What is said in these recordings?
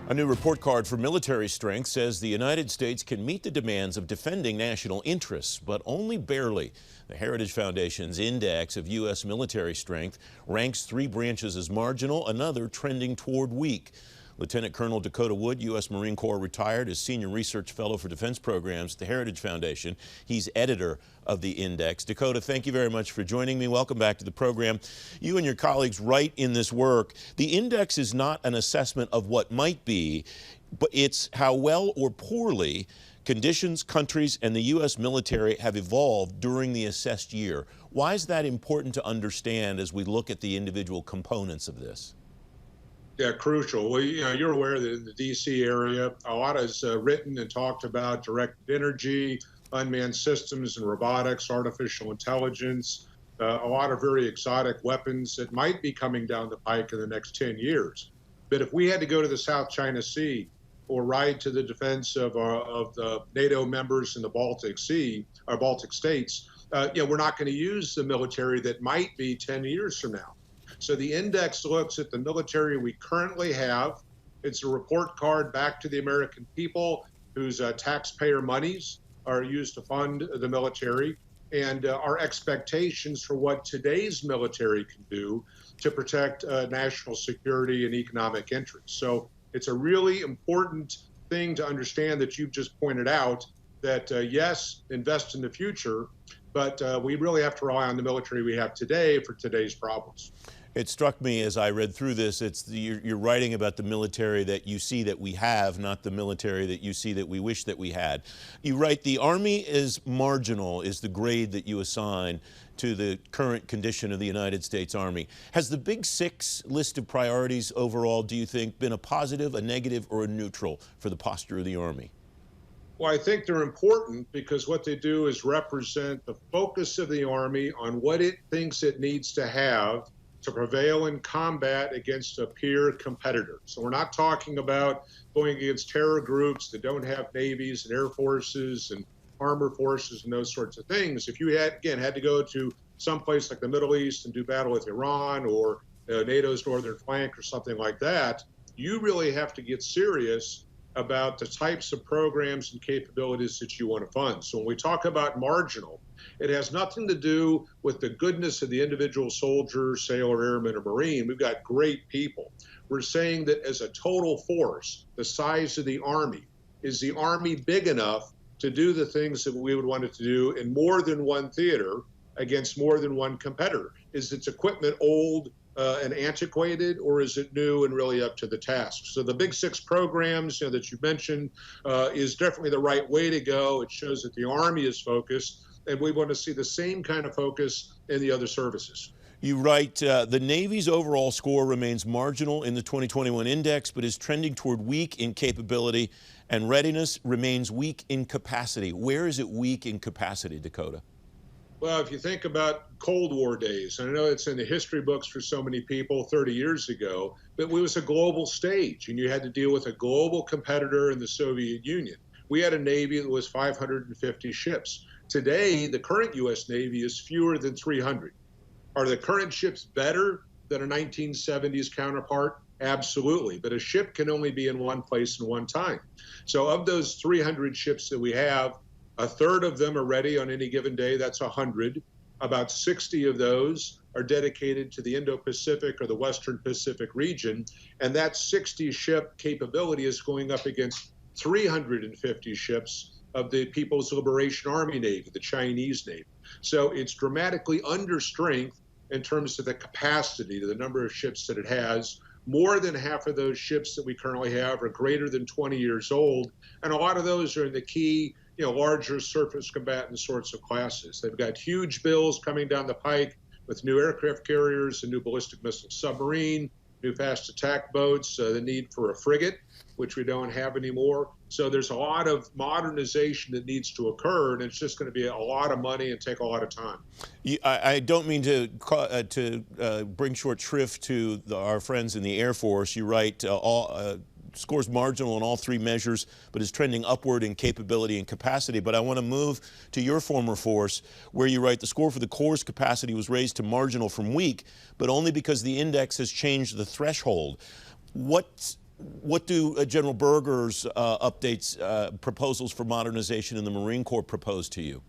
A new report card for military strength says the United States can meet the demands of defending national interests, but only barely. The Heritage Foundation's index of U.S. military strength ranks 3 branches as marginal, another trending toward weak. Lieutenant Colonel Dakota Wood, U.S. Marine Corps, retired as Senior Research Fellow for Defense Programs at the Heritage Foundation. He's editor of the index. Dakota, thank you very much for joining me. Welcome back to the program. You and your colleagues write in this work, the index is not an assessment of what might be, but it's how well or poorly conditions, countries, and the U.S. military have evolved during the assessed year. Why is that important to understand as we look at the individual components of this? Yeah, crucial. Well, you're aware that in the D.C. area, a lot is written and talked about directed energy, unmanned systems and robotics, artificial intelligence, a lot of very exotic weapons that might be coming down the pike in the next 10 years. But if we had to go to the South China Sea or ride to the defense of the NATO members in the Baltic Sea, or Baltic states, we're not going to use the military that might be 10 years from now. So the index looks at the military we currently have. It's a report card back to the American people whose taxpayer monies are used to fund the military, and our expectations for what today's military can do to protect national security and economic interests. So it's a really important thing to understand that you've just pointed out that, yes, invest in the future, but we really have to rely on the military we have today for today's problems. It struck me as I read through this, you're writing about the military that you see that we have, not the military that you see that we wish that we had. You write, the Army is marginal, is the grade that you assign to the current condition of the United States Army. Has the Big Six list of priorities overall, do you think, been a positive, a negative, or a neutral for the posture of the Army? Well, I think they're important because what they do is represent the focus of the Army on what it thinks it needs to have to prevail in combat against a peer competitor. So we're not talking about going against terror groups that don't have navies and air forces and armor forces and those sorts of things. If you had to go to someplace like the Middle East and do battle with Iran or NATO's northern flank or something like that, you really have to get serious about the types of programs and capabilities that you want to fund. So when we talk about marginal, it has nothing to do with the goodness of the individual soldier, sailor, airman, or Marine. We've got great people. We're saying that as a total force, the size of the Army, is the Army big enough to do the things that we would want it to do in more than one theater against more than one competitor? Is its equipment old and antiquated, or is it new and really up to the task? So the Big Six programs that you mentioned is definitely the right way to go. It shows that the Army is focused, and we want to see the same kind of focus in the other services. You write, the Navy's overall score remains marginal in the 2021 index, but is trending toward weak in capability, and readiness remains weak in capacity. Where is it weak in capacity, Dakota? Well, if you think about Cold War days, and I know it's in the history books for so many people 30 years ago, but it was a global stage, and you had to deal with a global competitor in the Soviet Union. We had a Navy that was 550 ships. Today, the current U.S. Navy is fewer than 300. Are the current ships better than a 1970s counterpart? Absolutely, but a ship can only be in one place at one time. So of those 300 ships that we have, a third of them are ready on any given day. That's 100. About 60 of those are dedicated to the Indo-Pacific or the Western Pacific region, and that 60-ship capability is going up against 350 ships of the People's Liberation Army Navy, the Chinese Navy. So it's dramatically under strength in terms of the capacity, to the number of ships that it has. More than half of those ships that we currently have are greater than 20 years old, and a lot of those are in the key larger surface combatant sorts of classes. They've got huge bills coming down the pike with new aircraft carriers, a new ballistic missile submarine, new fast attack boats, the need for a frigate, which we don't have anymore. So there's a lot of modernization that needs to occur, and it's just going to be a lot of money and take a lot of time. I don't mean to bring short shrift to our friends in the Air Force. You write, scores marginal in all 3 measures, but is trending upward in capability and capacity. But I want to move to your former force, where you write the score for the Corps' capacity was raised to marginal from weak, but only because the index has changed the threshold. What What do General Berger's updates, proposals for modernization in the Marine Corps propose to you?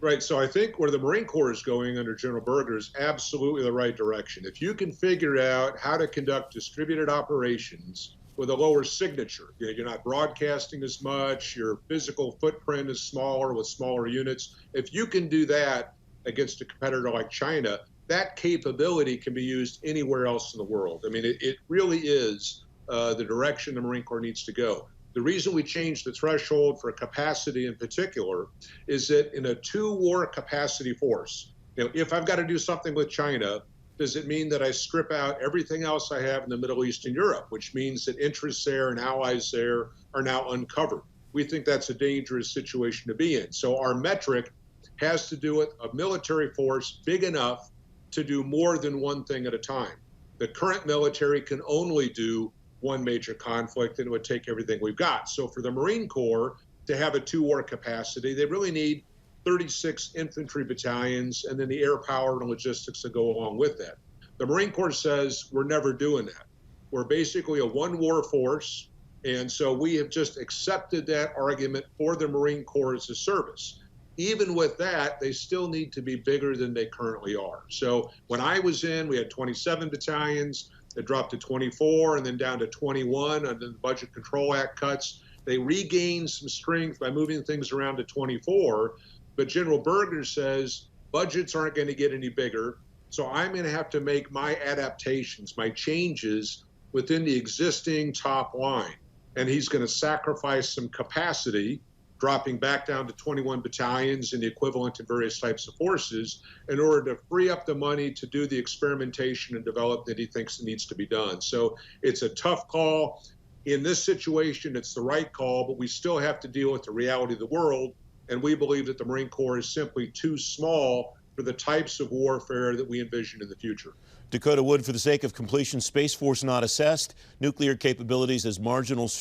Right. So I think where the Marine Corps is going under General Berger is absolutely the right direction. If you can figure out how to conduct distributed operations with a lower signature, you're not broadcasting as much, your physical footprint is smaller with smaller units. If you can do that against a competitor like China, that capability can be used anywhere else in the world. I mean, it really is the direction the Marine Corps needs to go. The reason we changed the threshold for capacity in particular is that in a two-war capacity force, if I've got to do something with China, does it mean that I strip out everything else I have in the Middle East and Europe, which means that interests there and allies there are now uncovered? We think that's a dangerous situation to be in. So our metric has to do with a military force big enough to do more than one thing at a time. The current military can only do one major conflict, and it would take everything we've got. So for the Marine Corps to have a two-war capacity, they really need 36 infantry battalions and then the air power and logistics that go along with that. The Marine Corps says we're never doing that. We're basically a one-war force, and so we have just accepted that argument for the Marine Corps as a service. Even with that, they still need to be bigger than they currently are. So when I was in, we had 27 battalions. It dropped to 24 and then down to 21 under the Budget Control Act cuts. They regained some strength by moving things around to 24. But General Berger says budgets aren't going to get any bigger. So I'm going to have to make my adaptations, my changes within the existing top line. And he's going to sacrifice some capacity, dropping back down to 21 battalions and the equivalent to various types of forces in order to free up the money to do the experimentation and develop that he thinks needs to be done. So it's a tough call. In this situation, it's the right call, but we still have to deal with the reality of the world. And we believe that the Marine Corps is simply too small for the types of warfare that we envision in the future. Dakota Wood, for the sake of completion, Space Force not assessed, nuclear capabilities as marginal,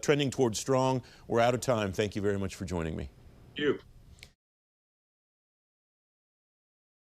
trending toward strong. We're out of time. Thank you very much for joining me. Thank you.